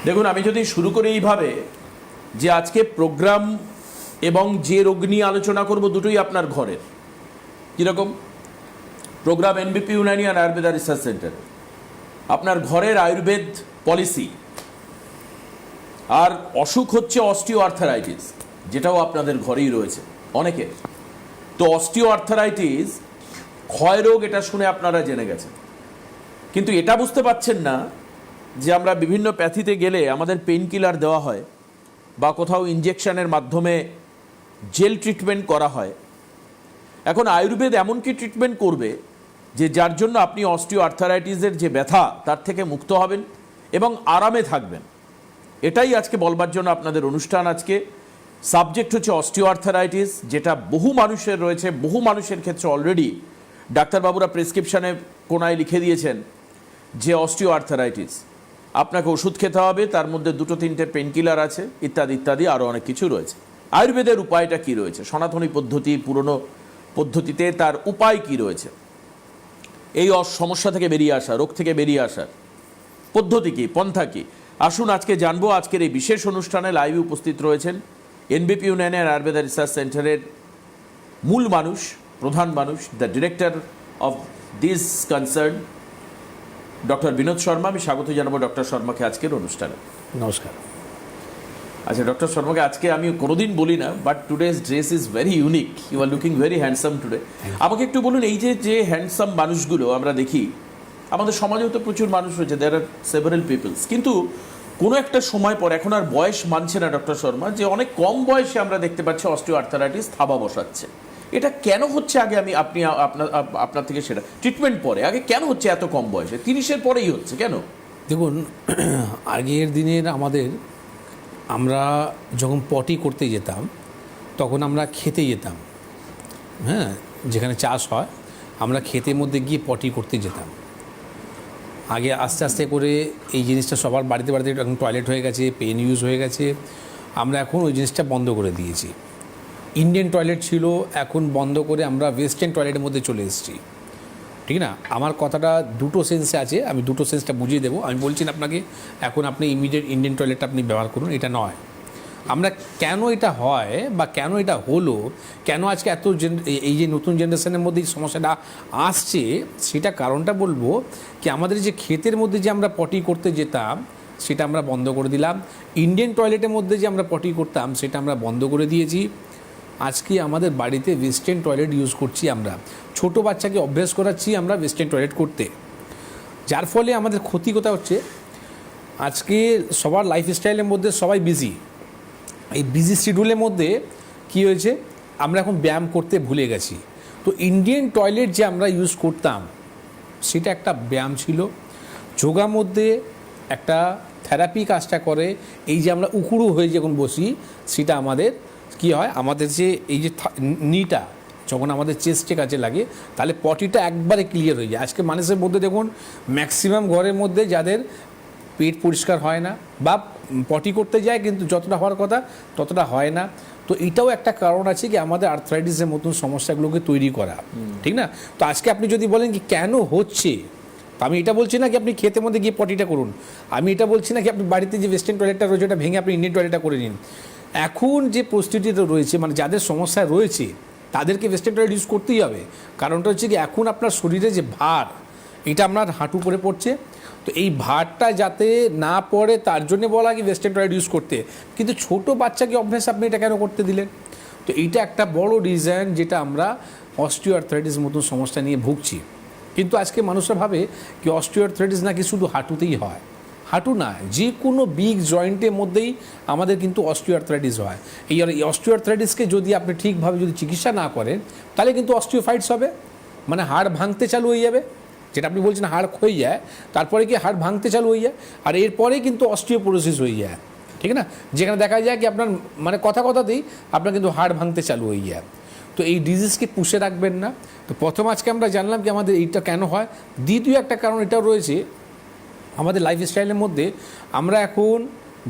দেখুন, আমি যদি শুরু করি এইভাবে যে আজকে প্রোগ্রাম এবং যে রোগ নিয়ে আলোচনা করব দুটোই আপনার ঘরের। কীরকম? প্রোগ্রাম এনবিপি ইউনানি আর আয়ুর্বেদা রিসার্চ সেন্টার, আপনার ঘরের আয়ুর্বেদ পলিসি। আর অসুখ হচ্ছে অস্টিও আর্থারাইটিস, যেটাও আপনাদের ঘরেই রয়েছে অনেকের। তো অস্টিও আর্থারাইটিস ক্ষয় রোগ, এটা শুনে আপনারা জেনে গেছেন, কিন্তু এটা বুঝতে পারছেন না যে আমরা বিভিন্ন প্যাথিতে গেলে আমাদের পেইন কিলার দেওয়া হয় বা কোথাও ইঞ্জেকশনের মাধ্যমে জেল ট্রিটমেন্ট করা হয়। এখন আয়ুর্বেদ এমন কি ট্রিটমেন্ট করবে যে যার জন্য আপনি অস্টিও আর্থারাইটিসের যে ব্যথা তার থেকে মুক্ত হবেন এবং আরামে থাকবেন। এটাই আজকে বলবার জন্য আপনাদের অনুষ্ঠান। আজকে সাবজেক্ট হচ্ছে অস্টিও আর্থারাইটিস, যেটা বহু মানুষের রয়েছে, বহু মানুষের ক্ষেত্রে অলরেডি ডাক্তারবাবুরা প্রেসক্রিপশানে কোনায় লিখে দিয়েছেন যে অস্টিও আর্থারাইটিস, আপনাকে ওষুধ খেতে হবে, তার মধ্যে 2-3টে পেন কিলার আছে, ইত্যাদি ইত্যাদি আরও অনেক কিছু রয়েছে। আয়ুর্বেদের উপায়টা কি রয়েছে? সনাতনী পদ্ধতি, পুরনো পদ্ধতিতে তার উপায় কি রয়েছে? এই সমস্যা থেকে বেরিয়ে আসা, রোগ থেকে বেরিয়ে আসার পদ্ধতি কি, পন্থা কি? আসুন আজকে জানবো। আজকের এই বিশেষ অনুষ্ঠানে লাইভে উপস্থিত রয়েছেন এনবিপি ইউনানি আর আয়ুর্বেদা রিসার্চ সেন্টারের মূল মানুষ, প্রধান মানুষ, the director of this concern, doctor Binod Sharma. আমি স্বাগত জানাবো ডক্টর শর্মাকে আজকের অনুষ্ঠানে। নমস্কার। আচ্ছা, ডক্টর শর্মাকে আজকে আমি কোনোদিন বলি না, but today's dress is very unique. You are looking very handsome today. আমাকে একটু বলুন, এই যে হ্যান্ডসাম মানুষগুলো আমরা দেখি, আমাদের সমাজেও তো প্রচুর মানুষ রয়েছে, দেয়ার আর সেভারাল পিপলস, কিন্তু কোনো একটা সময় পর এখন আর বয়স মানছে না ডক্টর শর্মা, যে অনেক কম বয়সে আমরা দেখতে পাচ্ছি অস্টিও আর্থারাইটিস থাবা বসাচ্ছে। এটা কেন হচ্ছে? আগে আপনি আপনার থেকে সেটা ট্রিটমেন্ট পরে, আগে কেন হচ্ছে এত কম বয়সে? 30-এর পরেই হচ্ছে কেন? দেখুন, আগের দিনের আমরা যখন পটি করতে যেতাম তখন আমরা খেতে যেতাম, হ্যাঁ, যেখানে চাষ হয় আমরা ক্ষেতের মধ্যে গিয়ে পটি করতে যেতাম। আগে আস্তে আস্তে করে এই জিনিসটা সবার বাড়িতে বাড়িতে এখন টয়লেট হয়ে গেছে, পেন ইউজ হয়ে গেছে। আমরা এখন ওই জিনিসটা বন্ধ করে দিয়েছি। ইন্ডিয়ান টয়লেট ছিল, এখন বন্ধ করে আমরা ওয়েস্টার্ন টয়লেটের মধ্যে চলে এসেছি, ঠিক না? আমার কথাটা দুটো সেন্সে আছে, আমি দুটো সেন্সটা বুঝিয়ে দেবো। আমি বলছি না আপনাকে এখন আপনি ইমিডিয়েট ইন্ডিয়ান টয়লেটটা আপনি ব্যবহার করুন, এটা নয়। আমরা কেন এটা হয় বা কেন এটা হলো, কেন আজকে এত এই যে নতুন জেনারেশনের মধ্যে এই সমস্যাটা আসছে, সেটা কারণটা বলবো কি, আমাদের যে ক্ষেতের মধ্যে যে আমরা পটি করতে যেতাম সেটা আমরা বন্ধ করে দিলাম। ইন্ডিয়ান টয়লেটের মধ্যে যে আমরা পটি করতাম সেটা আমরা বন্ধ করে দিয়েছি। আজকে আমাদের বাড়িতে ওয়েস্টার্ন টয়লেট ইউজ করছি। আমরা ছোট বাচ্চাকে অভ্যাস করাচ্ছি আমরা ওয়েস্টার্ন টয়লেট করতে, যার ফলে আমাদের ক্ষতি কোথা হচ্ছে। আজকে সবার লাইফস্টাইলের মধ্যে সবাই বিজি। এই বিজি শিডিউলের মধ্যে কি হয়েছে, আমরা এখন ব্যায়াম করতে ভুলে গেছি। তো ইন্ডিয়ান টয়লেট যে আমরা ইউজ করতাম সেটা একটা ব্যায়াম ছিল। যোগার মধ্যে একটা থেরাপি কাজটা করে। এই যে আমরা উকুড়ু হয়ে যখন বসি, সেটা আমাদের কি হয়, আমাদের যে এই যে নিটা যখন আমাদের চেস্টে কাছে লাগে, তাহলে পটিটা একবারে ক্লিয়ার হয়ে যায়। আজকে মানুষের মধ্যে দেখুন, ম্যাক্সিমাম ঘরের মধ্যে যাদের পেট পরিষ্কার হয় না বা পটি করতে যায় কিন্তু যতটা হওয়ার কথা ততটা হয় না। তো এটাও একটা কারণ আছে কি আমাদের আর্থ্রাইটিসের মতন সমস্যাগুলোকে তৈরি করা, ঠিক না? তো আজকে আপনি যদি বলেন কি কেন হচ্ছে, তো আমি এটা বলছি না কি আপনি ক্ষেতের মধ্যে গিয়ে পটিটা করুন, আমি এটা বলছি না কি আপনি বাড়িতে যে ওয়েস্টার্ন টয়লেটটা রয়েছে ওটা ভেঙে আপনি ইন্ডিয়ান টয়লেটটা করে নিন। এখন যে পরিস্থিতিটা রয়েছে, মানে যাদের সমস্যা রয়েছে তাদেরকে ওয়েস্টার্ন টয়লেট ইউজ করতেই হবে। কারণটা হচ্ছে কি, এখন আপনার শরীরে যে ভার, এটা আপনার হাঁটু করে পড়ছে। তো এই ভারটা যাতে না পড়ে তার জন্য বলা কি ওয়েস্টার্ন টয়লেট ইউজ করতে, কিন্তু ছোট বাচ্চাকে অভ্যাস আপনি এটা কেন করতে দিলেন? তো এইটা একটা বড় রিজন যেটা আমরা অস্টিও আর্থ্রাইটিস মতো সমস্যা নিয়ে ভুগছি। কিন্তু আজকে মানুষরা ভাবে কি অস্টিও আর্থ্রাইটিস নাকি শুধু হাঁটুতেই হয়। হাঁটু না, যে কোনো বিগ জয়েন্টের মধ্যেই আমাদের কিন্তু অস্টিও আর্থ্রাইটিস হয়। এই অস্টিও আর্থ্রাইটিসকে যদি আপনি ঠিকভাবে যদি চিকিৎসা না করেন তাহলে কিন্তু অস্টিওফাইটস হবে, মানে হাড় ভাঙতে চালু হয়ে যাবে। যেটা আপনি বলছেন হাড় ক্ষয়ে যায়, তারপরে কি হাড় ভাঙতে চালু হয়ে যায়, আর এরপরে কিন্তু অস্টিওপোরোসিস হয়ে যায়, ঠিক না? যেখানে দেখা যায় কি আপনার মানে কথাতেই আপনার কিন্তু হাড় ভাঙতে চালু হয়ে যায়। তো এই ডিজিজকে পুষে রাখবেন না। তো প্রথম আজকে আমরা জানলাম কি আমাদের এইটা কেন হয়। দ্বিতীয় একটা কারণ এটাও রয়েছে, আমাদের লাইফস্টাইলের মধ্যে আমরা এখন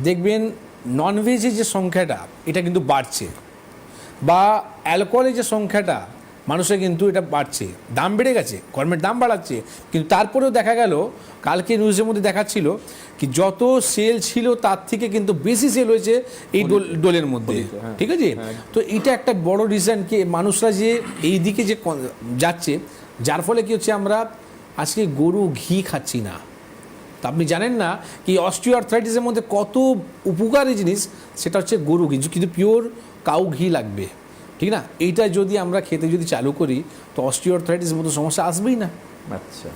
দেখবেন ননভেজের যে সংখ্যাটা এটা কিন্তু বাড়ছে, বা অ্যালকোহলের যে সংখ্যাটা মানুষের কিন্তু এটা বাড়ছে, দাম বেড়ে গেছে, গভর্নমেন্ট দাম বাড়াচ্ছে, কিন্তু তারপরেও দেখা গেল কালকে নিউজের মধ্যে দেখাচ্ছিল কি যত সেল ছিল তার থেকে কিন্তু বেশি সেল হয়েছে এই দোলের মধ্যে, ঠিক আছে? তো এটা একটা বড় রিজন কি মানুষরা যে এই দিকে যে যাচ্ছে, যার ফলে কি হচ্ছে আমরা আজকে গরু ঘি খাচ্ছি না। তা আপনি জানেন না কি অস্টিও আর্থ্রাইটিসের মধ্যে কত উপকারী জিনিস, সেটা হচ্ছে গরু ঘি, কিন্তু পিওর কাউ ঘি লাগবে, ঠিক না? এইটা যদি আমরা খেতে যদি চালু করি তো অস্টিও আর্থ্রাইটিসের মতো সমস্যা আসবেই না। আচ্ছা,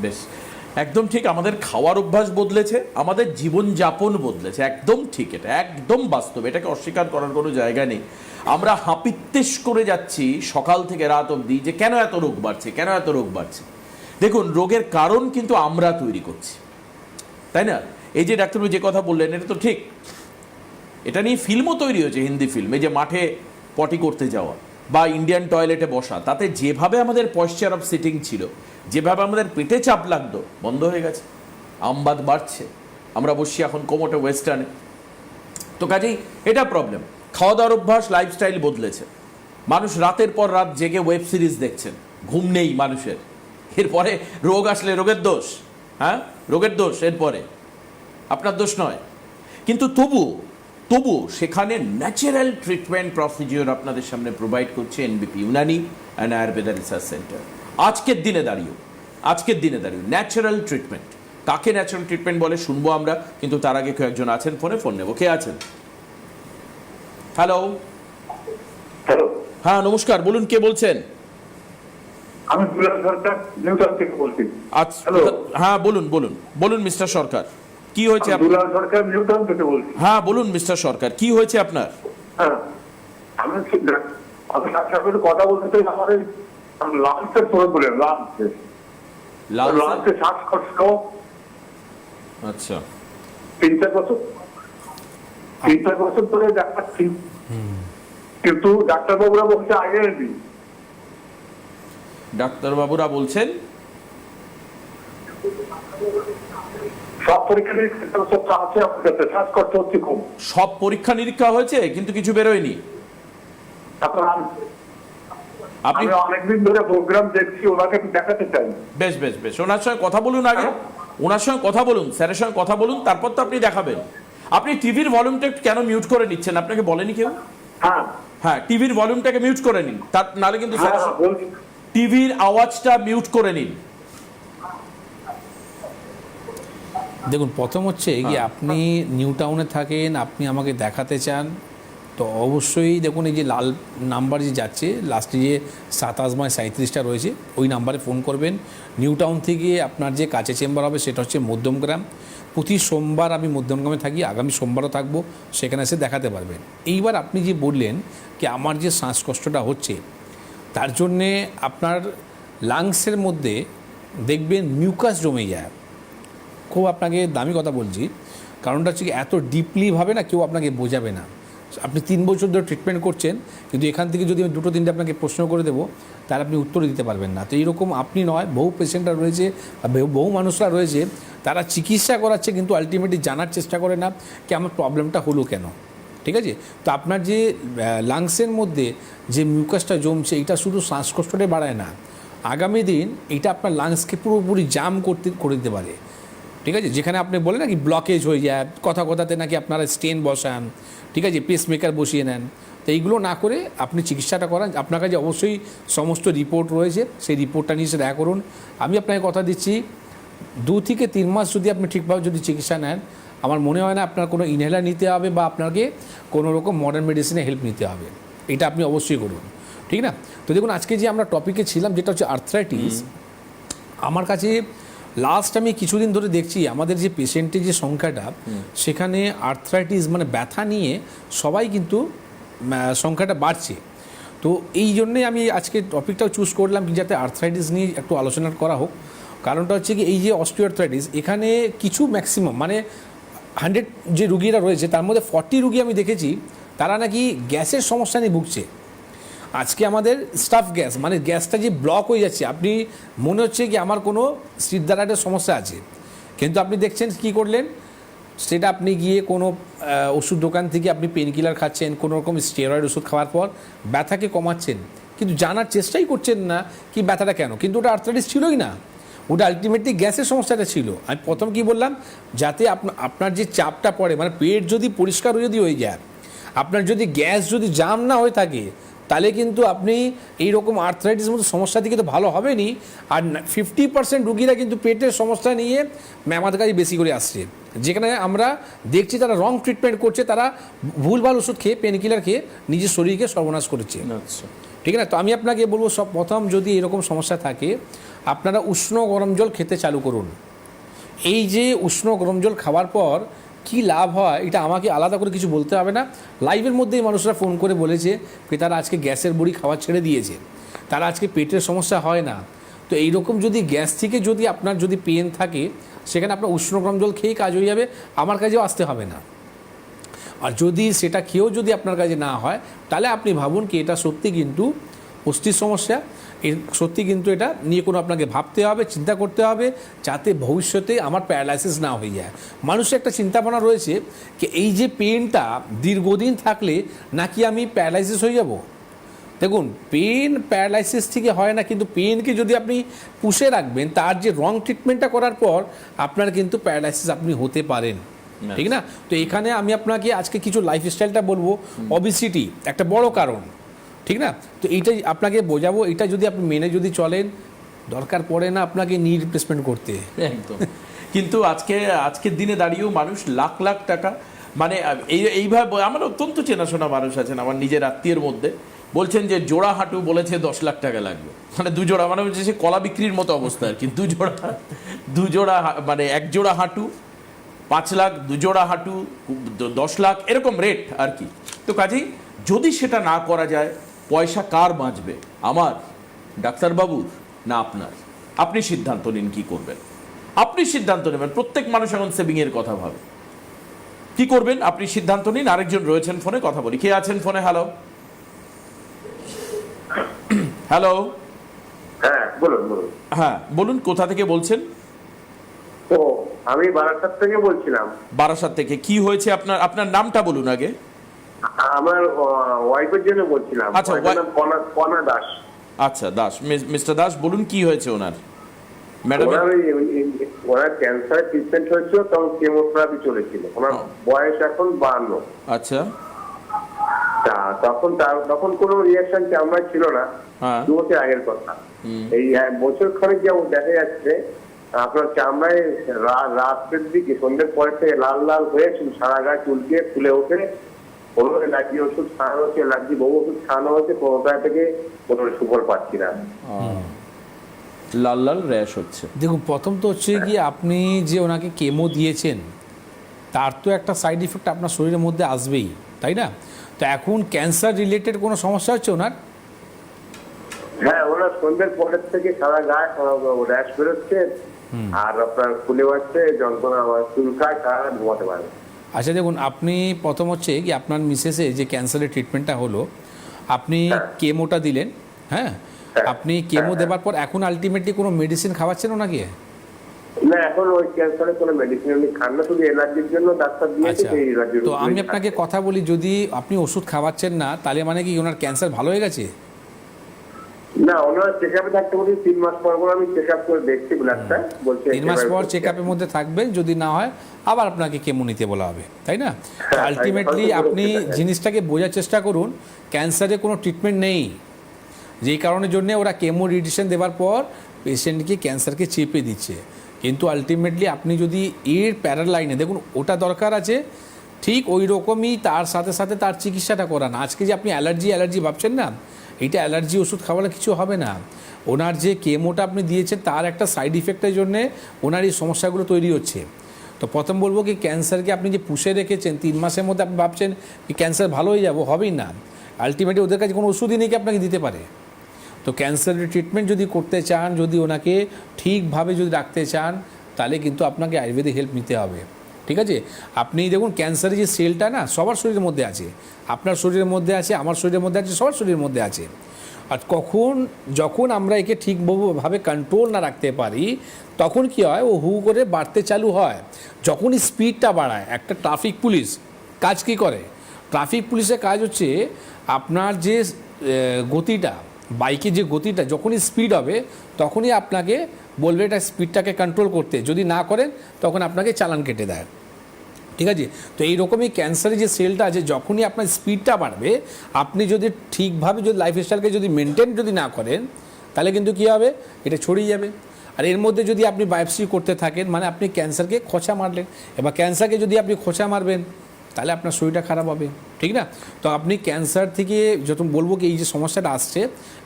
বেশ, একদম ঠিক। আমাদের খাওয়ার অভ্যাস বদলেছে, আমাদের জীবনযাপন বদলেছে, একদম ঠিক, এটা একদম বাস্তব, এটাকে অস্বীকার করার কোনো জায়গা নেই। আমরা হাপিত্তেশ করে যাচ্ছি সকাল থেকে রাত অবধি যে কেন এত রোগ বাড়ছে, কেন এত রোগ বাড়ছে। দেখুন, রোগের কারণ কিন্তু আমরা তৈরি করছি, তাই না? এই যে ডাক্তারবাবু যে কথা বললেন এটা তো ঠিক, এটা নিয়ে ফিল্মও তৈরি হয়েছে, হিন্দি ফিল্ম, এই যে মাঠে পটি করতে যাওয়া বা ইন্ডিয়ান টয়লেটে বসা, তাতে যেভাবে আমাদের পশ্চার অফ সিটিং ছিল, যেভাবে আমাদের পেটে চাপ লাগতো, বন্ধ হয়ে গেছে। আমবাদ বাড়ছে, আমরা বসছি এখন কোমোটে ওয়েস্টার্নে। তো কাজেই এটা প্রবলেম। খাওয়া দাওয়ার অভ্যাস, লাইফস্টাইল বদলেছে। মানুষ রাতের পর রাত জেগে ওয়েব সিরিজ দেখছেন, ঘুম নেই মানুষের। এরপরে রোগ আসলে রোগের দোষ, হ্যাঁ, রোগের দোষ, এরপরে আপনার দোষ নয়। কিন্তু তবু সেখানে ন্যাচারাল ট্রিটমেন্ট প্রসিডিওর আপনাদের সামনে প্রোভাইড করছে এনবিপি Unani and Ayurveda research centre. আজকের দিনে দাঁড়িয়ে ন্যাচারাল ট্রিটমেন্ট, কাকে ন্যাচারাল ট্রিটমেন্ট বলে শুনবো আমরা, কিন্তু তার আগে কেউ একজন আছেন ফোনে, ফোন নেব। কে আছেন? হ্যালো। হ্যালো, হ্যাঁ নমস্কার, বলুন কে বলছেন? আমি দুলাল সরকার নিউটাউন থেকে বলছি। আচ্ছা, হ্যালো। হ্যাঁ বলুন মিস্টার সরকার, কি হয়েছে আমি আপনার? দুলাল সরকার নিউটাউন থেকে বলছি। হ্যাঁ বলুন মিস্টার সরকার, কি হয়েছে আপনার? হ্ঁ, আমি ডাক্তার সাথে কথা বলতে চাই। আমার এই লাঞ্চের প্রবলেম, লাঞ্চে শ্বাসকষ্ট। আচ্ছা, 3-4 বছর ধরে দেখাচ্ছি, কিন্তু ডাক্তারবাবুরা বলছে আগে দিই। ডাক্তারবাবুরা বলছেন সব পরীক্ষা নিরীক্ষা আছে, শ্বাসকষ্ট হচ্ছে খুব। সব পরীক্ষা নিরীক্ষা হয়েছে কিন্তু কিছু বেরোয়নি। তারপর আপনি আমি অনেকদিন ধরে প্রোগ্রাম দেখছি, ওনাকে একটু দেখাতে চাই। বেশ বেশ বেশ, ওনার সঙ্গে কথা বলুন আগে, ওনার সঙ্গে কথা বলুন, স্যারের সঙ্গে কথা বলুন, তারপর তো আপনি দেখাবেন। আপনি টিভির ভলিউমটা কেন মিউট করে নিচ্ছেন? আপনাকে বলেনি কেউ? হ্যাঁ হ্যাঁ, টিভির ভলিউমটাকে মিউট করে নিন, তার নাহলে কিন্তু হ্যাঁ বলছি। টিভির আওয়াজটা মিউট করে নিন। দেখুন, প্রথম হচ্ছে কি আপনি নিউ টাউনে থাকেন, আপনি আমাকে দেখাতে চান, তো অবশ্যই দেখুন এই যে লাল নাম্বার যে যাচ্ছে লাস্টে যে 27/37টা রয়েছে, ওই নাম্বারে ফোন করবেন। নিউ টাউন থেকে আপনার যে কাছে চেম্বার হবে সেটা হচ্ছে মধ্যমগ্রাম। প্রতি সোমবার আমি মধ্যমগ্রামে থাকি, আগামী সোমবারও থাকবো, সেখানে এসে দেখাতে পারবেন। এইবার আপনি যে বললেন কি আমার যে শ্বাসকষ্টটা হচ্ছে, তার জন্যে আপনার লাংসের মধ্যে দেখবেন মিউকাস জমে যায়। খুব আপনাকে দামি কথা বলছি, কারণটা হচ্ছে কি এত ডিপলিভাবে না কেউ আপনাকে বোঝাবে না। আপনি 3 বছর ধরে ট্রিটমেন্ট করছেন, কিন্তু এখান থেকে যদি আমি 2-3টে আপনাকে প্রশ্ন করে দেবো তাহলে আপনি উত্তর দিতে পারবেন না। তো এইরকম আপনি নয়, বহু পেশেন্টরা রয়েছে, বহু মানুষরা রয়েছে, তারা চিকিৎসা করাচ্ছে কিন্তু আলটিমেটলি জানার চেষ্টা করে না কি আমার প্রবলেমটা হলো কেন, ঠিক আছে? তো আপনার যে লাংসের মধ্যে যে মিউকাসটা জমছে, এটা শুধু শ্বাসকষ্টটাই বাড়ায় না, আগামী দিন এটা আপনার লাংসকে পুরোপুরি জাম করে দিতে পারে, ঠিক আছে? যেখানে আপনি বলেন নাকি ব্লকেজ হয়ে যায়, কথাতে নাকি আপনারা স্টেন বসান, ঠিক আছে, পেসমেকার বসিয়ে নেন। তো এইগুলো না করে আপনি চিকিৎসাটা করান। আপনার কাছে অবশ্যই সমস্ত রিপোর্ট রয়েছে, সেই রিপোর্টটা নিয়ে এসে দেখা করুন। আমি আপনাকে কথা দিচ্ছি 2 থেকে 3 মাস যদি আপনি ঠিকভাবে যদি চিকিৎসা নেন, আমার মনে হয় না আপনার কোনো ইনহেলার নিতে হবে বা আপনাকে কোনো রকম মডার্ন মেডিসিনে হেল্প নিতে হবে। এটা আপনি অবশ্যই করুন, ঠিক না? তো দেখুন, আজকে যে আমরা টপিকে ছিলাম যেটা হচ্ছে আর্থ্রাইটিস, আমার কাছে লাস্ট আমি কিছুদিন ধরে দেখছি আমাদের যে পেশেন্টের যে সংখ্যাটা, সেখানে আর্থ্রাইটিস মানে ব্যথা নিয়ে সবাই কিন্তু সংখ্যাটা বাড়ছে। তো এই জন্যে আমি আজকে টপিকটাও চুজ করলাম কি যাতে আর্থ্রাইটিস নিয়ে একটু আলোচনা করা হোক। কারণটা হচ্ছে কি এই যে অস্টিওআর্থ্রাইটিস, এখানে কিছু ম্যাক্সিমাম মানে 100 যে রুগীরা রয়েছে তার মধ্যে 40 রুগী আমি দেখেছি তারা নাকি গ্যাসের সমস্যা নিয়ে ভুগছে। আজকে আমাদের স্টাফ গ্যাস মানে গ্যাসটা যে ব্লক হয়ে যাচ্ছে, আপনি মনে হচ্ছে কি আমার কোনো সিদ্ধারাটের সমস্যা আছে, কিন্তু আপনি দেখছেন কি করলেন, সেটা আপনি গিয়ে কোনো ওষুধ দোকান থেকে আপনি পেন কিলার খাচ্ছেন, কোনো রকম স্টেরয়েড ওষুধ খাওয়ার পর ব্যথাকে কমাচ্ছেন, কিন্তু জানার চেষ্টাই করছেন না কি ব্যথাটা কেন, কিন্তু ওটা আর্থ্রাইটিস ছিলই না, ওটা আলটিমেটলি গ্যাসের সমস্যাটা ছিল। আমি প্রথম কি বললাম, যাতে আপনার যে চাপটা পড়ে, মানে পেট যদি পরিষ্কার যদি হয়ে যায়, আপনার যদি গ্যাস যদি জাম না হয়ে থাকে, তাহলে কিন্তু আপনি এইরকম আর্থ্রাইটিসের মতো সমস্যা থেকে তো ভালো হবেনি। আর 50% রুগীরা কিন্তু পেটের সমস্যা নিয়ে আমাদের কাছে বেশি করে আসছে, যেখানে আমরা দেখছি তারা রং ট্রিটমেন্ট করছে, তারা ভুলভাল ওষুধ খেয়ে, পেন কিলার খেয়ে নিজের শরীরকে সর্বনাশ করেছে। আচ্ছা, ঠিক না? তো আমি আপনাকে বলবো, সব প্রথম যদি এরকম সমস্যা থাকে, আপনারা উষ্ণ গরম জল খেতে চালু করুন। এই যে উষ্ণ গরম জল খাওয়ার পর কি লাভ হয়, এটা আমাকে আলাদা করে কিছু বলতে হবে না। লাইভের মধ্যেই মানুষরা ফোন করে বলেছে যে তারা আজকে গ্যাসের বড়ি খাওয়া ছেড়ে দিয়েছে, তারা আজকে পেটের সমস্যা হয় না। তো এইরকম যদি গ্যাস থেকে যদি আপনার যদি পেন থাকে, সেখানে আপনার উষ্ণ গরম জল খেয়েই কাজ হয়ে যাবে, আমার কাছেও আসতে হবে না। আর যদি সেটা খেয়েও যদি আপনার কাছে না হয়, তাহলে আপনি ভাবুন কি এটা সত্যি কিন্তু অস্থির সমস্যা, সত্যি কিন্তু এটা নিয়ে কোনো আপনাকে ভাবতে হবে, চিন্তা করতে হবে, যাতে ভবিষ্যতে আমার প্যারালাইসিস না হয়ে যায়। মানুষের একটা চিন্তাভাবনা রয়েছে কি এই যে পেনটা দীর্ঘদিন থাকলে নাকি আমি প্যারালাইসিস হয়ে যাব। দেখুন, পেন প্যারালাইসিস থেকে হয় না, কিন্তু পেনকে যদি আপনি পুষে রাখবেন, তার যে রং ট্রিটমেন্টটা করার পর আপনার কিন্তু প্যারালাইসিস আপনি হতে পারেন, ঠিক না? তো এখানে আমি আপনাকে আজকে কিছু লাইফস্টাইলটা বলবো। অবিসিটি একটা বড় কারণ, ঠিক না? তো এইটাই আপনাকে বোঝাবো, এটা যদি আপনি মেনে যদি চলেন, দরকার পড়ে না আপনাকে নি রিপ্লেসমেন্ট করতে। একদম। কিন্তু আজকের দিনে দাঁড়িয়েও মানুষ লাখ লাখ টাকা, মানে এইভাবে, আমার অত্যন্ত চেনাশোনা মানুষ আছেন আমার নিজের আত্মীয়ের মধ্যে, বলছেন যে জোড়া হাঁটু বলেছে 10 লাখ টাকা লাগবে, মানে দুজোড়া, মানে হচ্ছে সে কলা বিক্রির মতো অবস্থা আর কি। দুজোড়া মানে এক জোড়া হাঁটু 5 লাখ, দুজোড়া হাঁটু 10 লাখ, এরকম রেট আর কি। তো কাজেই যদি সেটা না করা যায়, পয়সা কার বাঁচবে, আমার, ডাক্তারবাবুর, না আপনার? আপনি সিদ্ধান্ত নিন কি করবেন, আপনি সিদ্ধান্ত নেবেন। প্রত্যেক মানুষ এখন সেভিং এর কথা ভাবে, কি করবেন আপনি সিদ্ধান্ত নিন। আরেকজন রয়েছেন ফোনে, কথা বলি। কে আছেন ফোনে? Hello, hello. হ্যাঁ, বলুন বলুন। হ্যাঁ বলুন, কোথা থেকে বলছেন? ও, আমি বারাসাত থেকে বলছিলাম। বারাসাত থেকে। কি হয়েছে আপনার? আপনার নামটা বলুন আগে। আমার ওয়াইফের জন্য বলছিলাম। আচ্ছা, ওয়াইফের নাম কণা দাস। আচ্ছা, দাস, মিস্টার দাস বলুন কি হয়েছে ওনার? ম্যাডাম, ওনার ক্যান্সার ট্রিটমেন্ট হয়েছিল, তখন কেমোথেরাপি চলেছিল। ওনার বয়স এখন 52। আচ্ছা, তখন কোনো রিয়াকশন চামড়ায় ছিল না। হ্যাঁ। 2 বছর আগের কথা। এই বছর খানেক যেমন দেখা যাচ্ছে আপনার চামড়ায় রাতের দিকে, সন্ধ্যের পরে থেকে লাল লাল হয়ে সারা গায়ে চুলকে ফুলে ওঠে। কোনো অ্যালার্জি ওষুধ খাওয়ানো হচ্ছে, অ্যালার্জি বহু ওষুধ খাওয়ানো হচ্ছে, কোনোটা থেকে কোনো সুফল পাচ্ছি না। লাল লাল র্যাশ হচ্ছে। দেখুন, প্রথম তো হচ্ছে কি আপনি যে ওনাকে কেমো দিয়েছেন, তার তো একটা সাইড ইফেক্ট আপনার শরীরের মধ্যে আসবেই, তাই না? তো এখন ক্যান্সার রিলেটেড কোনো সমস্যা হচ্ছে ওনার? হ্যাঁ, ওনার সন্ধ্যের পরের থেকে সারা গায়ে র্যাশ বেরোচ্ছে, আর আপনার ফুলে যাচ্ছে, যন্ত্রণা আমার চুলকায়, সারা ঘুমাতে পারে। আচ্ছা দেখুন, আপনি প্রথম হচ্ছে কি আপনার মিসেসে যে ক্যান্সারের ট্রিটমেন্টটা হলো, আপনি কেমোটা দিলেন, হ্যাঁ? আপনি কেমো দেওয়ার পর এখন আলটিমেটলি কোনো মেডিসিন খাওয়াচ্ছেন ওনাকে? না, এখন ওই ক্যান্সারের কোনো মেডিসিন উনি খান না, শুধু এলার্জির জন্য ডাক্তার দিয়েছে। আচ্ছা, তো আমি আপনাকে কথা বলি, যদি আপনি ওষুধ খাওয়াচ্ছেন না, তাহলে মানে কি ওনার ক্যান্সার ভালো হয়ে গেছে? না, ওনার চেকআপে থাকতে বলি, 3 মাস পর পর আমি চেকআপ করে দেখছি ব্লাডটা, বলছে 3 মাস পর চেকআপের মধ্যে থাকবেন, যদি না হয় আবার আপনাকে কেমো নিতে বলা হবে, তাই না? আলটিমেটলি আপনি জিনিসটাকে বোঝার চেষ্টা করুন, ক্যান্সারের কোনো ট্রিটমেন্ট নেই, যেই কারণের জন্য ওরা কেমো রেডিয়েশন দেওয়ার পর পেশেন্টকে ক্যান্সারকে চেপে দিচ্ছে। কিন্তু আলটিমেটলি আপনি যদি এর প্যারাল লাইনে দেখুন, ওটা দরকার আছে, ঠিক ওই রকমই তার সাথে সাথে তার চিকিৎসাটা করান। আজকে যে আপনি অ্যালার্জি ভাবছেন না, এইটা অ্যালার্জি ওষুধ খাওয়ালে কিছু হবে না। ওনার যে কেমোটা আপনি দিয়েছেন, তার একটা সাইড ইফেক্টের জন্যে ওনার এই সমস্যাগুলো তৈরি হচ্ছে। তো প্রথম বলবো কি, ক্যান্সারকে আপনি যে পুষে রেখেছেন 3 মাসের মধ্যে, আপনি ভাবছেন কি ক্যান্সার ভালো হয়ে যাবো, হবেই না। আলটিমেটলি ওদের কাছে কোনো ওষুধই নেই কি আপনাকে দিতে পারে। তো ক্যান্সারের ট্রিটমেন্ট যদি করতে চান, যদি ওনাকে ঠিকভাবে যদি রাখতে চান, তাহলে কিন্তু আপনাকে আয়ুর্বেদিক হেল্প নিতে হবে, ঠিক আছে? আপনি দেখুন, ক্যান্সারের যে সেলটা না সবার শরীরের মধ্যে আছে, আপনার শরীরের মধ্যে আছে, আমার শরীরের মধ্যে আছে, সবার শরীরের মধ্যে আছে। আর যখন আমরা একে ঠিকভাবে কন্ট্রোল না রাখতে পারি, তখন কি হয়, ও হু করে বাড়তে চালু হয়। যখনই স্পিডটা বাড়ায়, একটা ট্রাফিক পুলিশ কাজ কি করে? ট্রাফিক পুলিশের কাজ হচ্ছে আপনার যে গতিটা, বাইকে যে গতিটা যখনই স্পিড হবে তখনই আপনাকে বলবে এটা স্পিডটাকে কন্ট্রোল করতে, যদি না করেন তখন আপনাকে চালান কেটে দেয়। ঠিক আছে, তো এইরকমই ক্যান্সারের যে সেলটা আছে যখনই আপনার স্পিডটা বাড়বে, আপনি যদি ঠিকভাবে যদি লাইফস্টাইলকে যদি মেনটেন যদি না করেন তাহলে কিন্তু কী হবে, এটা ছড়িয়ে যাবে। আর এর মধ্যে যদি আপনি বায়োপসি করতে থাকেন মানে আপনি ক্যান্সারকে খোঁচা মারলেন, এবার ক্যান্সারকে যদি আপনি খোঁচা মারবেন তাহলে আপনার শরীরটা খারাপ হবে, ঠিক না? তো আপনি ক্যান্সার থেকে যখন বলবো কি এই যে সমস্যাটা আসছে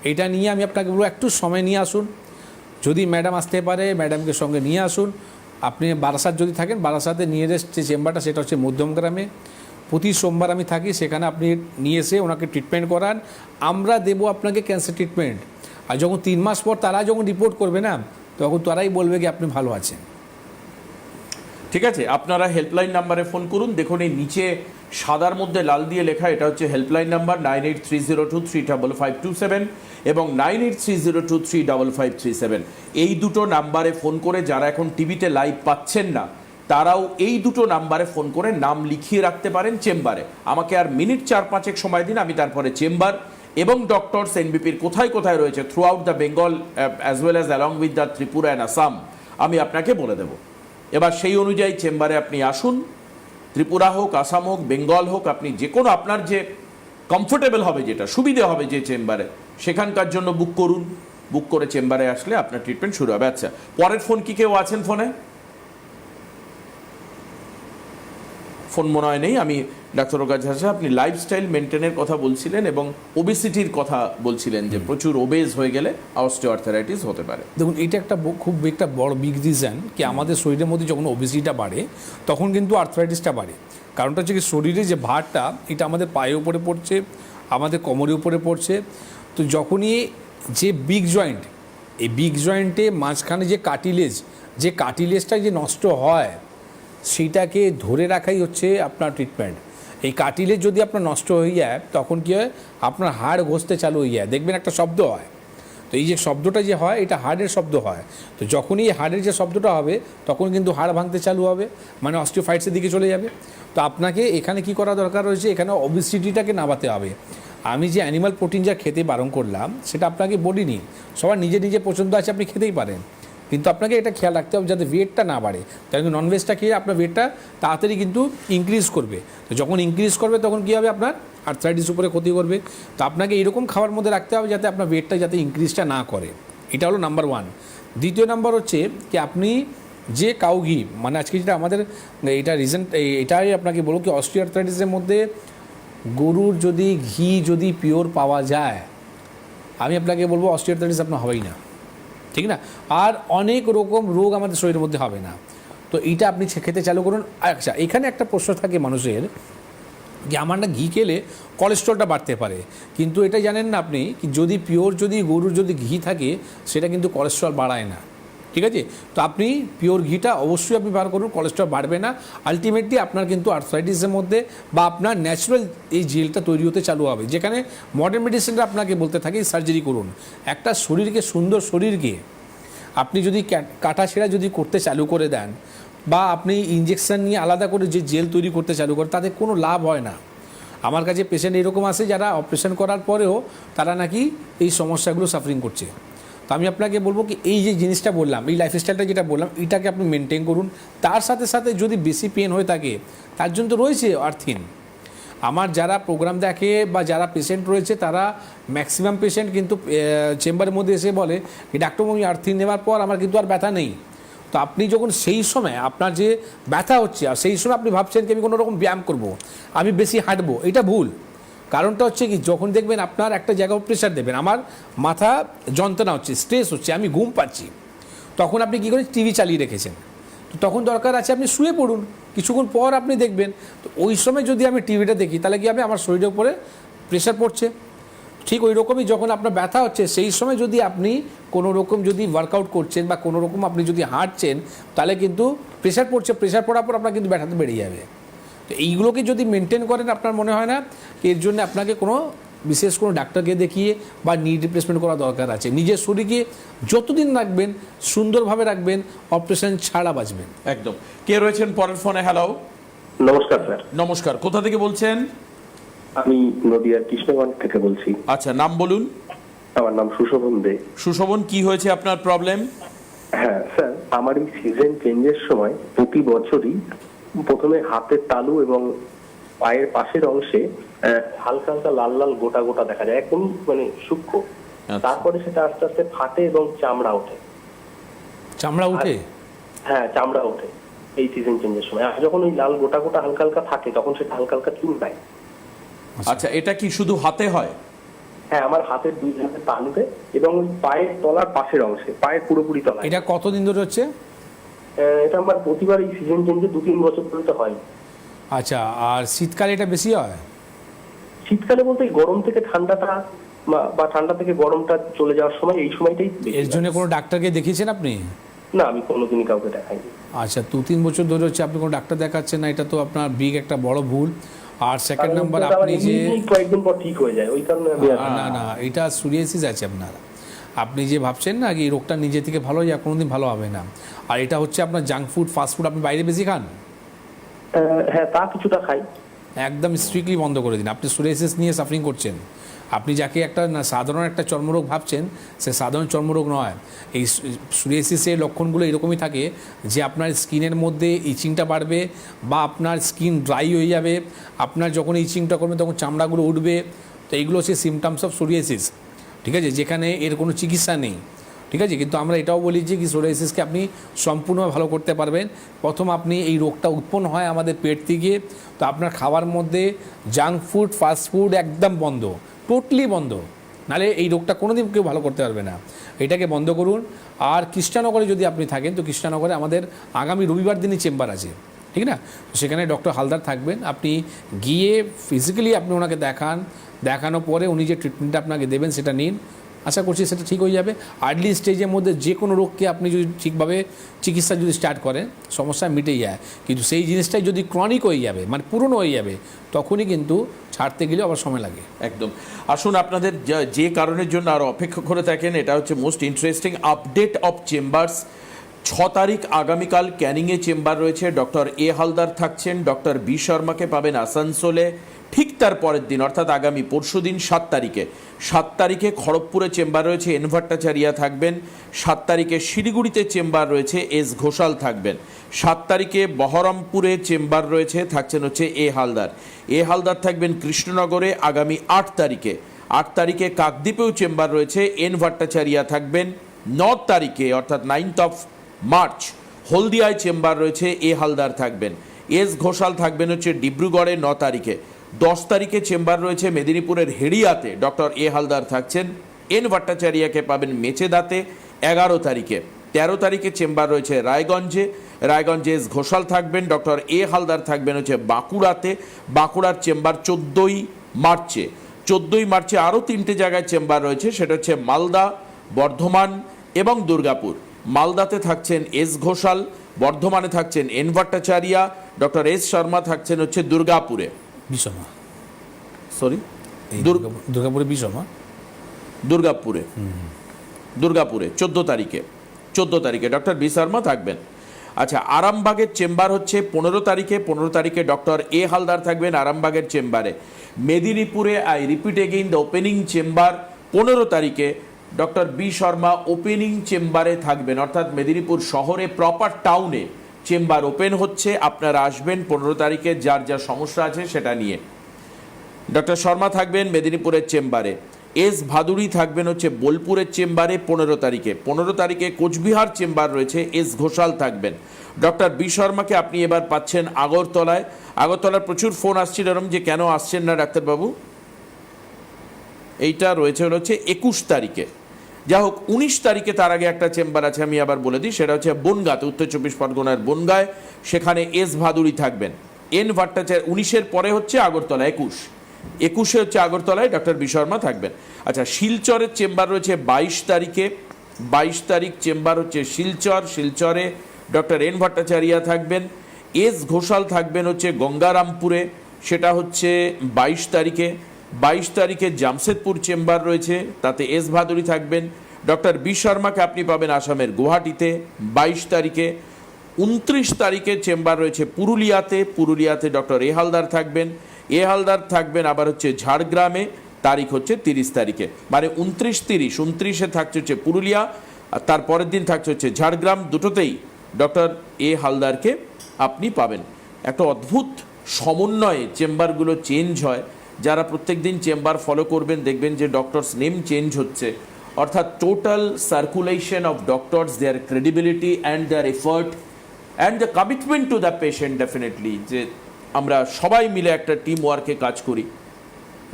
এটা নিয়ে আমি আপনাকে বলবো একটু সময় নিয়ে আসুন। যদি ম্যাডাম আসতে পারে ম্যাডামকে সঙ্গে নিয়ে আসুন। আপনি বারাসাত যদি থাকেন, বারাসাতে নিয়ারেস্ট যে চেম্বারটা সেটা হচ্ছে মধ্যমগ্রামে। প্রতি সোমবার আমি থাকি, সেখানে আপনি নিয়ে এসে ওনাকে ট্রিটমেন্ট করান, আমরা দেবো আপনাকে ক্যান্সার ট্রিটমেন্ট। আর যখন 3 মাস পর তারা যখন রিপোর্ট করবে না তখন তারাই বলবে কি আপনি ভালো আছেন। ঠিক আছে, আপনারা হেল্পলাইন নাম্বারে ফোন করুন। দেখুন এই নিচে সাদার মধ্যে লাল দিয়ে লেখা, এটা হচ্ছে হেল্পলাইন নাম্বার 9830235527 এবং 9830235537। এই দুটো নাম্বারে ফোন করে যারা এখন টিভিতে লাইভ পাচ্ছেন না তারাও এই দুটো নাম্বারে ফোন করে নাম লিখিয়ে রাখতে পারেন চেম্বারে। আমাকে আর মিনিট 4-5 সময় দিন, আমি তারপরে চেম্বার এবং ডক্টরস এনবিপির কোথায় কোথায় রয়েছে through out the Bengal as well as along with the Tripura and Assam আমি আপনাকে বলে দেবো। এবার সেই অনুযায়ী চেম্বারে আপনি আসুন, ত্রিপুরা হোক, আসাম হোক, বেঙ্গল হোক, আপনি যে কোনো আপনার যে কমফোর্টেবল হবে, যেটা সুবিধে হবে যে চেম্বারে, সেখানকার জন্য বুক করুন। বুক করে চেম্বারে আসলে আপনার ট্রিটমেন্ট শুরু হবে। আচ্ছা, পরের ফোন কি কেউ আছেন ফোনে? ফোন মনে হয় নেই। আমি ডাক্তারের কাছে আসা, আপনি লাইফস্টাইল মেনটেনের কথা বলছিলেন এবং ওবেসিটির কথা বলছিলেন যে প্রচুর ওবেজ হয়ে গেলে অস্টিওআর্থারাইটিস হতে পারে। দেখুন এটা একটা খুব একটা বড় বিগ রিজন কি আমাদের শরীরের মধ্যে যখন ওবেসিটিটা বাড়ে তখন কিন্তু আর্থ্রাইটিসটা বাড়ে। কারণটা হচ্ছে কি শরীরে যে ভারটা এটা আমাদের পায়ের উপরে পড়ছে, আমাদের কোমরের উপরে পড়ছে। তো যখনই যে বিগ জয়েন্ট, এই বিগ জয়েন্টে মাঝখানে যে কার্টিলেজটা যে নষ্ট হয় সেইটাকে ধরে রাখাই হচ্ছে আপনার ট্রিটমেন্ট। এই কার্টিলেজ যদি আপনার নষ্ট হয়ে যায় তখন কী হয়, আপনার হাড় ঘষতে চালু হয়ে যায়, দেখবেন একটা শব্দ হয়। তো এই যে শব্দটা যে হয় এটা হাড়ের শব্দ হয়। তো যখনই হাড়ের যে শব্দটা হবে তখন কিন্তু হাড় ভাঙতে চালু হবে, মানে অস্টিওফাইটসের দিকে চলে যাবে। তো আপনাকে এখানে কি করা দরকার রয়েছে, এখানে ওবেসিটিটাকে নামাতে হবে। আমি যে অ্যানিমাল প্রোটিন যা খেতে বারণ করলাম সেটা আপনাকে বলিনি, সবার নিজে নিজে পছন্দ আছে, আপনি খেতেই পারেন, কিন্তু আপনাকে এটা খেয়াল রাখতে হবে যাতে ওয়েটটা না বাড়ে। তাই কিন্তু ননভেজটা খেয়ে আপনার ওয়েটটা তাড়াতাড়ি কিন্তু ইনক্রিজ করবে। তো যখন ইনক্রিজ করবে তখন কী হবে, আপনার আর্থ্রাইটিস উপরে ক্ষতি করবে। তো আপনাকে এরকম খাবার মধ্যে রাখতে হবে যাতে আপনার ওয়েটটা যাতে ইনক্রিজটা না করে। এটা হলো নাম্বার 1। দ্বিতীয় নাম্বার হচ্ছে কি আপনি যে কাউ ঘি, মানে আজকে যেটা আমাদের এটা রিজেন্ট, এটাই আপনাকে বলবো কি অস্টিওআর্থ্রাইটিসের মধ্যে গরুর যদি ঘি যদি পিওর পাওয়া যায়, আমি আপনাকে বলবো অস্টিওআর্থ্রাইটিস আপনার হবেই না, ঠিক না? আর অনেক রকম রোগ আমাদের শরীরের মধ্যে হবে না। তো এইটা আপনি খেতে চালু করুন। আচ্ছা, এখানে একটা প্রশ্ন থাকে মানুষের যে আমার না ঘি খেলে কোলেস্ট্রলটা বাড়তে পারে, কিন্তু এটা জানেন না আপনি কি যদি পিওর যদি গরুর যদি ঘি থাকে সেটা কিন্তু কোলেস্ট্রল বাড়ায় না, ঠিক আছে? তো আপনি পিওর ঘিটা অবশ্যই আপনি বার করুন, কোলেস্ট্রল বাড়বে না। আলটিমেটলি আপনার কিন্তু আর্থ্রাইটিসের মধ্যে বা আপনার ন্যাচারাল এই জেলটা তৈরি হতে চালু হবে। যেখানে মডার্ন মেডিসিনটা আপনাকে বলতে থাকে সার্জারি করুন। একটা শরীরকে সুন্দর শরীরকে আপনি যদি কাটা ছেঁড়া যদি করতে চালু করে দেন বা আপনি ইঞ্জেকশন নিয়ে আলাদা করে যে জেল তৈরি করতে চালু করেন তাতে কোনো লাভ হয় না। আমার কাছে পেশেন্ট এরকম আসে যারা অপারেশন করার পরেও তারা নাকি এই সমস্যাগুলো সাফারিং করছে। তো আমি আপনাকে বলবো কি এই যে জিনিসটা বললাম, এই লাইফস্টাইলটা যেটা বললাম এটাকে আপনি মেনটেন করুন। তার সাথে সাথে যদি বেশি পেন হয়ে থাকে তার জন্য তো রয়েছে আর্থিন। আমার যারা প্রোগ্রাম দেখে বা যারা পেশেন্ট রয়েছে তারা ম্যাক্সিমাম পেশেন্ট কিন্তু চেম্বারের মধ্যে এসে বলে কি ডাক্তারবাবু আমি আর্থিন নেওয়ার পর আমার কিন্তু আর ব্যথা নেই। তো আপনি যখন সেই সময় আপনার যে ব্যথা হচ্ছে আর সেই সময় আপনি ভাবছেন কি আমি কোনো রকম ব্যায়াম করবো, আমি বেশি হাঁটবো, এটা ভুল। কারণটা হচ্ছে কি যখন দেখবেন আপনার একটা জায়গায় প্রেশার দেবেন, আমার মাথা যন্ত্রণা হচ্ছে, স্ট্রেস হচ্ছে, আমি ঘুম পাচ্ছি, তখন আপনি কী করেন টিভি চালিয়ে রেখেছেন। তো তখন দরকার আছে আপনি শুয়ে পড়ুন, কিছুক্ষণ পর আপনি দেখবেন। তো ওই সময় যদি আমি টিভিটা দেখি তাহলে কী হবে, আমার শরীরের উপরে প্রেশার পড়ছে। ঠিক ওই রকমই যখন আপনার ব্যথা হচ্ছে সেই সময় যদি আপনি কোনো রকম যদি ওয়ার্কআউট করছেন বা কোনো রকম আপনি যদি হাঁটছেন তাহলে কিন্তু প্রেশার পড়ছে, প্রেশার পড়ার পর আপনার কিন্তু ব্যথাটা বেড়ে যাবে। তো এইগুলোকে যদি মেনটেন করেন আপনার মনে হয় না এর জন্য আপনাকে কোনো বিশেষ কোনো ডাক্তারকে দেখিয়ে বা নি রিপ্লেসমেন্ট করা দরকার আছে। নিজের শরীরকে যতদিন রাখবেন সুন্দরভাবে রাখবেন, অপারেশন ছাড়া বাঁচবেন। একদম। কে রয়েছেন পরের ফোনে? হ্যালো, নমস্কার স্যার। নমস্কার, কোথা থেকে বলছেন? আমি নদিয়ার কৃষ্ণগঞ্জ থেকে বলছি। আচ্ছা, নাম বলুন। আমার নাম সুশোভন দে। সুশোভন, কি হয়েছে আপনার প্রবলেম? হ্যাঁ স্যার, আমার এই সিজন চেঞ্জের সময় প্রতি বছরই প্রথমে হাতের তালু এবং পায়ের পাশের অংশে হালকা হালকা লাল লাল গোটা গোটা দেখা যায়, একদম মানে সূক্ষ্ম। তারপরে সেটা আস্তে আস্তে ফাটে এবং চামড়া ওঠে। চামড়া উঠে? হ্যাঁ, চামড়া ওঠে এই সিজন চেঞ্জের সময়। আর যখন ওই লাল গোটা গোটা হালকা হালকা থাকে তখন সেটা হালকা হালকা চুলকায়। আচ্ছা, এটা কি শুধু হাতে হয়? হ্যাঁ, আমার হাতের দুই হাতের তালুতে এবং ওই পায়ের তলার পাশের অংশে, পায়ের পুরোপুরি তলায়। এটা কতদিন ধরে হচ্ছে? এটা আমার প্রতিবার এই সিজন চেঞ্জে 2-3 বছর ধরে তো হয়। আচ্ছা, আর শীতকালে এটা বেশি হয়? শীতকালে বলতে এই গরম থেকে ঠান্ডাটা বা ঠান্ডা থেকে গরমটা চলে যাওয়ার সময়, এই সময়টাই বেশি এর জন্য কোনো ডাক্তারকে দেখিয়েছেন আপনি? না, আমি কোনোদিনই কাউকে দেখাইনি। আচ্ছা, 2-3 বছর ধরে হচ্ছে আপনি কোনো ডাক্তার দেখাচ্ছেন না, এটা তো আপনার বিগ একটা বড় ভুল। আর সেকেন্ড নাম্বার, আপনি যে কয়েকদিন পর ঠিক হয়ে যায়, ওই কারণে আমি না না, এটা সোরিয়াসিস আছে আপনার। আপনি যে ভাবছেন না কি এই রোগটা নিজে থেকে ভালো হয়ে যায়, কোনোদিন ভালো হবে না। আর এটা হচ্ছে আপনার জাঙ্ক ফুড, ফাস্ট ফুড আপনি বাইরে বেশি খান? হ্যাঁ, তা কিছুটা খাই। একদম স্ট্রিক্টলি বন্ধ করে দিন। আপনি সোরিয়াসিস নিয়ে সাফারিং করছেন। আপনি যাকে একটা সাধারণ একটা চর্মরোগ ভাবছেন, সে সাধারণ চর্মরোগ নয়। এই সোরিয়াসিসের লক্ষণগুলো এরকমই থাকে যে আপনার স্কিনের মধ্যে ইচিংটা বাড়বে, বা আপনার স্কিন ড্রাই হয়ে যাবে। আপনার যখন ইচিংটা করবে তখন চামড়াগুলো উঠবে। তো এইগুলো হচ্ছে সিমটমস অফ সোরিয়াসিস, ঠিক আছে, যেখানে এর কোনো চিকিৎসা নেই, ঠিক আছে। কিন্তু আমরা এটাও বলি যে কি সোরিয়াসিসকে আপনি সম্পূর্ণ ভালো করতে পারবেন। প্রথম, আপনি এই রোগটা উৎপন্ন হয় আমাদের পেট থেকে, তো আপনার খাওয়ার মধ্যে জাঙ্ক ফুড, ফাস্ট ফুড একদম বন্ধ, টোটালি বন্ধ, নাহলে এই রোগটা কোনোদিন কেউ ভালো করতে পারবে না। এটাকে বন্ধ করুন। আর কৃষ্ণনগরে যদি আপনি থাকেন, তো কৃষ্ণনগরে আমাদের আগামী রবিবার দিনই চেম্বার আছে, ঠিক না? সেখানে ডক্টর হালদার থাকবেন। আপনি গিয়ে ফিজিক্যালি আপনি ওনাকে দেখানোর পরে উনি যে ট্রিটমেন্টটা আপনাকে দেবেন সেটা নিন। আশা করছি সেটা ঠিক হয়ে যাবে। আর্লি স্টেজের মধ্যে যে কোনো রোগকে আপনি যদি ঠিকভাবে চিকিৎসা যদি স্টার্ট করেন, সমস্যা মিটে যায়। কিন্তু সেই জিনিসটাই যদি ক্রনিক হয়ে যাবে, মানে পুরনো হয়ে যাবে, তখনই কিন্তু ছাড়তে গেলে আবার সময় লাগে। একদম। আসুন, আপনাদের যে কারণের জন্য আরও অপেক্ষা করে থাকেন, এটা হচ্ছে most interesting update of chambers. 6 তারিখ আগামীকাল ক্যানিংয়ে চেম্বার রয়েছে, ডক্টর এ হালদার থাকছেন। ডক্টর বি শর্মাকে পাবেন আসানসোলে। ঠিক তার পরের দিন অর্থাৎ আগামী পরশু দিন 7 তারিখে খড়গপুরে চেম্বার রয়েছে, এন ভট্টাচারিয়া থাকবেন। 7 তারিখে শিলিগুড়িতে চেম্বার রয়েছে, এস ঘোষাল থাকবেন। 7 তারিখে বহরমপুরে চেম্বার রয়েছে, থাকছেন হচ্ছে এ হালদার থাকবেন কৃষ্ণনগরে আগামী 8 তারিখে কাকদ্বীপেও চেম্বার রয়েছে, এন ভট্টাচারিয়া থাকবেন। 9 তারিখে অর্থাৎ 9th of মার্চ হলদিয়ায় চেম্বার রয়েছে, এ হালদার থাকবেন। এস ঘোষাল থাকবেন হচ্ছে ডিব্রুগড়ে 9 তারিখে। 10 তারিখে চেম্বার রয়েছে মেদিনীপুরের হেড়িয়াতে, ডক্টর এ হালদার থাকছেন। এন ভট্টাচারিয়াকে পাবেন মেচেদাতে 11 তারিখে। 13 তারিখে চেম্বার রয়েছে রায়গঞ্জে এস ঘোষাল থাকবেন। ডক্টর এ হালদার থাকবেন হচ্ছে বাঁকুড়ার চেম্বার 14ই মার্চে আরও 3টে জায়গায় চেম্বার রয়েছে, সেটা হচ্ছে মালদা, বর্ধমান এবং দুর্গাপুর। মালদাতে থাকছেন এস ঘোষাল, বর্ধমানে থাকছেন N Bhattacharya, doctor S Sharma থাকছেন হচ্ছে দুর্গাপুরে। দুর্গাপুরে 14 তারিখে ডক্টর বি শর্মা থাকবেন। আচ্ছা, আরামবাগের চেম্বার হচ্ছে 15 তারিখে ডক্টর এ হালদার থাকবেন আরামবাগের চেম্বারে। মেদিনীপুরে, I repeat again, the opening chamber 15 তারিখে ডক্টর বি শর্মা ওপেনিং চেম্বারে থাকবেন, অর্থাৎ মেদিনীপুর শহরে প্রপার টাউনে চেম্বার ওপেন হচ্ছে। আপনারা আসবেন 15 তারিখে, যার যা সমস্যা আছে সেটা নিয়ে। ডক্টর শর্মা থাকবেন মেদিনীপুরের চেম্বারে। এস ভাদুড়ি থাকবেন হচ্ছে বোলপুরের চেম্বারে 15 তারিখে কোচবিহার চেম্বার রয়েছে, এস ঘোষাল থাকবেন। ডক্টর বি শর্মাকে আপনি এবার পাচ্ছেন আগরতলায় প্রচুর ফোন আসছিল এরকম যে কেন আসছেন না ডাক্তারবাবু। এইটা রয়েছে হচ্ছে 21 তারিখে। যা হোক, 19 তারিখে তার আগে একটা চেম্বার আছে, আমি আবার বলে দিই, সেটা হচ্ছে বনগাঁতে, উত্তর 24 পরগনার বনগাঁয়। সেখানে এস ভাদুড়ি থাকবেন। এন ভট্টাচার্য 19-এর পরে হচ্ছে আগরতলা, 21 হচ্ছে আগরতলায় ডক্টর বি শর্মা থাকবেন। আচ্ছা, শিলচরের চেম্বার রয়েছে 22 তারিখ চেম্বার হচ্ছে শিলচরে ডক্টর এন ভট্টাচারিয়া থাকবেন। এস ঘোষাল থাকবেন হচ্ছে গঙ্গারামপুরে, সেটা হচ্ছে 22 তারিখে জামশেদপুর চেম্বার রয়েছে, তাতে এস ভাদুড়ি থাকবেন। ডক্টর বি শর্মাকে আপনি পাবেন আসামের গুয়াহাটিতে 22 তারিখে। 29 তারিখে চেম্বার রয়েছে পুরুলিয়াতে ডক্টর এ হালদার থাকবেন আবার হচ্ছে ঝাড়গ্রামে, তারিখ হচ্ছে 30 তারিখে, মানে 29-30 থাকছে হচ্ছে পুরুলিয়া, আর তারপরের দিন থাকছে হচ্ছে ঝাড়গ্রাম। দুটোতেই ডক্টর এ হালদারকে আপনি পাবেন। একটা অদ্ভুত সমন্বয়ে চেম্বারগুলো চেঞ্জ হয়। যারা প্রত্যেক দিন চেম্বার ফলো করবেন দেখবেন যে ডক্টরস নেম চেঞ্জ হচ্ছে, অর্থাৎ total circulation of doctors, their credibility and their effort and the commitment to the patient, definitely যে আমরা সবাই মিলে একটা টিম ওয়ার্কে কাজ করি।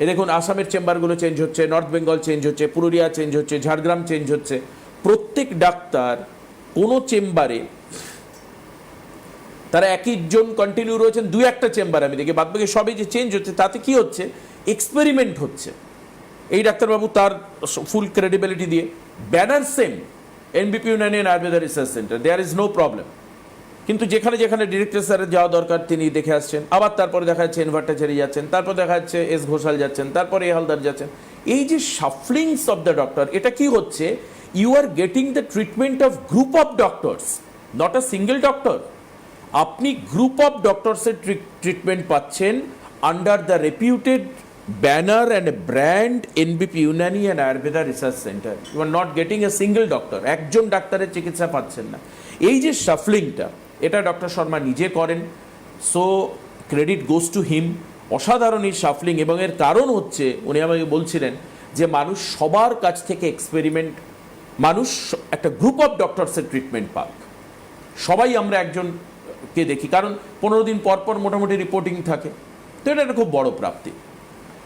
এ দেখুন আসামের চেম্বারগুলো চেঞ্জ হচ্ছে, নর্থ বেঙ্গল চেঞ্জ হচ্ছে, পুরুলিয়া চেঞ্জ হচ্ছে, ঝাড়গ্রাম চেঞ্জ হচ্ছে। প্রত্যেক ডাক্তার কোনো চেম্বারে তারা একই জন কন্টিনিউ রয়েছেন, দু একটা চেম্বার আমি দেখি, বাদবাকি সবই যে চেঞ্জ হচ্ছে, তাতে কি হচ্ছে, এক্সপেরিমেন্ট হচ্ছে। এই ডাক্তারবাবু তার ফুল ক্রেডিবিলিটি দিয়ে ব্যানার সেম, এনবিপি ইউনানিয়ান Ayurveda research centre, there is no problem. কিন্তু যেখানে যেখানে ডিরেক্টর স্যারের যাওয়া দরকার তিনি দেখে আসছেন, আবার তারপরে দেখা যাচ্ছে এন ভট্টাচার্য যাচ্ছেন, তারপর দেখা যাচ্ছে এস ঘোষাল যাচ্ছেন, তারপরে এ হালদার যাচ্ছেন। এই যে শাফলিংস অফ দ্য ডক্টর, এটা কি হচ্ছে, you are getting the treatment of group of doctors, not a single doctor. আপনি গ্রুপ অফ ডক্টরসের ট্রিটমেন্ট পাচ্ছেন under the reputed banner and brand NBP Unani and Ayurveda research centre. You are not getting a single doctor, একজন ডাক্তারের চিকিৎসা পাচ্ছেন না। এই যে শাফলিংটা, এটা ডক্টর শর্মা নিজে করেন, so credit goes to him. অসাধারণ এই শাফলিং, এবং এর কারণ হচ্ছে উনি আমাকে বলছিলেন যে মানুষ সবার কাছ থেকে এক্সপেরিমেন্ট, মানুষ একটা গ্রুপ অফ ডক্টরসের ট্রিটমেন্ট পাক। সবাই আমরা একজনকে দেখি, কারণ 15 দিন পর পর মোটামুটি রিপোর্টিং থাকে, তো এটা একটা খুব বড় প্রাপ্তি।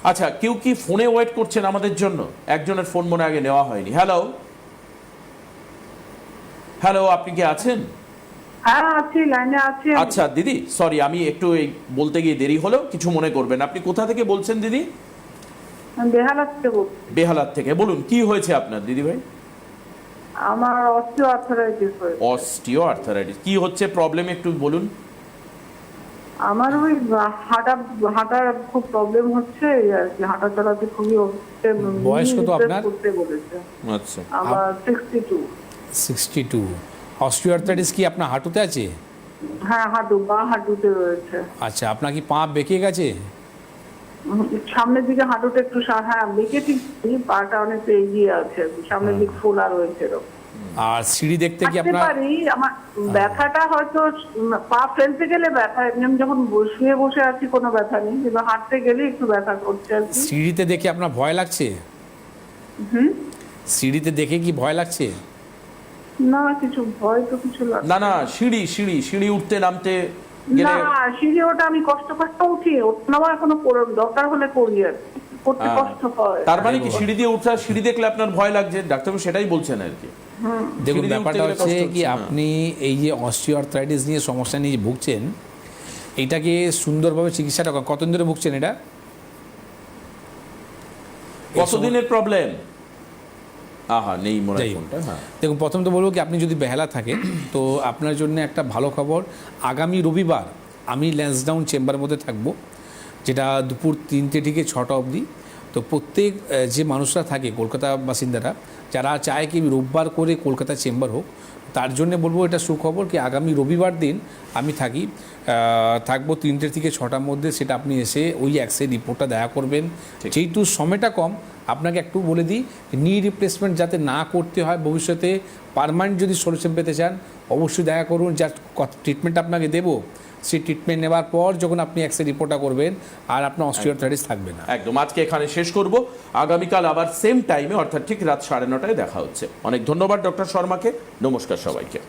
আচ্ছা, কেউ কি ফোনে ওয়েট করছেন আমাদের জন্য? একজনের ফোন মনে আগে নেওয়া হয়নি। হ্যালো হ্যালো, আপনি কি আছেন? হ্যাঁ আছি, লাইনে আছি। আচ্ছা দিদি, সরি আমি একটু এই বলতে গিয়ে দেরি হলো, কিছু মনে করবেন। আপনি কোথা থেকে বলছেন দিদি? আমি বেহালা থেকে বলছি। বেহালার থেকে। বলুন কি হয়েছে আপনার দিদি ভাই? আমার অস্টিও আর্থারাইটিস হয়েছে। অস্টিও আর্থারাইটিস, কি হচ্ছে প্রবলেম একটু বলুন। আমার ওই হাঁটার খুব প্রবলেম হচ্ছে, এই আর কি, হাঁটা চলাতে খুবই বয়স কত আপনার? করতে বলেছে। আচ্ছা, আমার 62। 62। অস্টিওআর্থ্রাইটিস কি আপনার হাঁটুতে আছে? হ্যাঁ, বাঁ হাঁটুতে রয়েছে। আচ্ছা, আপনার কি পা বেঁকে গেছে? সামনের দিকে হাঁটুটা একটু হ্যাঁ বেঁকে, ঠিক পাটা অনেকটা এগিয়ে আছে, সামনের দিক ফোলা রয়েছে এরকম। আর সিঁড়ি দেখতে কি হাঁটতে আপনার? পারি, আমার ব্যথাটা হয়তো পা ফেলতে গেলে ব্যথা, এমনি যখন শুয়ে বসে আছি কোনো ব্যথা নেই, কিন্তু হাঁটতে গেলে একটু ব্যথা করছে আর কি। সিঁড়িতে দেখে আপনার ভয় লাগছে? সিঁড়িতে দেখে কি ভয় লাগছে? না, কিছু ভয় তো কিছু লাগে না না, সিঁড়ি সিঁড়ি সিঁড়ি উঠতে নামতে গেলে, না। সিঁড়ি ওটা আমি কষ্ট উঠি, ওঠানো এখনো দরকার হলে করি আর কি, করতে কষ্ট হয়। তার মানে কি সিঁড়ি দিয়ে উঠা, সিঁড়ি দেখলে আপনার ভয় লাগছে? ডাক্তারবাবু সেটাই বলছেন আর কি। দেখুন, সিঁড়ি দিয়ে ব্যাপারটা উঠতে গেলে হচ্ছে কষ্ট কি, হচ্ছে, আপনি এই যে অস্টিওআর্থ্রাইটিস নিয়ে সমস্যা নিয়ে ভুগছেন, এইটাকে সুন্দরভাবে চিকিৎসাটা কতদিন ধরে ভুগছেন এটা? কতদিনের প্রবলেম? আহা, নেই মনে হয় যাই হোক। ফোনটা। হ্যাঁ, দেখুন, প্রথম তো বলবো কি, আপনি যদি বেহালা থাকেন তো আপনার জন্য একটা ভালো খবর, আগামী রবিবার আমি ল্যান্সডাউন চেম্বারের মধ্যে থাকবো, যেটা দুপুর 3টে থেকে 6টা অবধি। তো প্রত্যেক যে মানুষরা থাকে কলকাতা বাসিন্দারা, যারা চায় কি রোববার করে কলকাতা চেম্বার হোক, তার জন্য বলবো এটা সুখবর কি আগামী রবিবার দিন আমি থাকবো 3টে থেকে 6টার মধ্যে। সেটা আপনি এসে ওই এক্সরে রিপোর্টটা দেখা করবেন। যেহেতু সময়টা কম, আপনাকে একটু বলে দিই, নি রিপ্লেসমেন্ট যাতে না করতে হয় ভবিষ্যতে, পার্মানেন্ট যদি সলিউশন পেতে চান অবশ্যই দেখা করুন। যা ট্রিটমেন্ট আপনাকে দেবো, সেই ট্রিটমেন্ট নেওয়ার পর যখন আপনি এক্সরে রিপোর্টটা করবেন, আর আপনার অস্টিওআর্থ্রাইটিস থাকবে না। একদম। আজকে এখানে শেষ করব, আগামীকাল আবার সেম টাইমে, অর্থাৎ ঠিক রাত 9:30 দেখা হচ্ছে। অনেক ধন্যবাদ ডক্টর শর্মাকে, নমস্কার সবাইকে।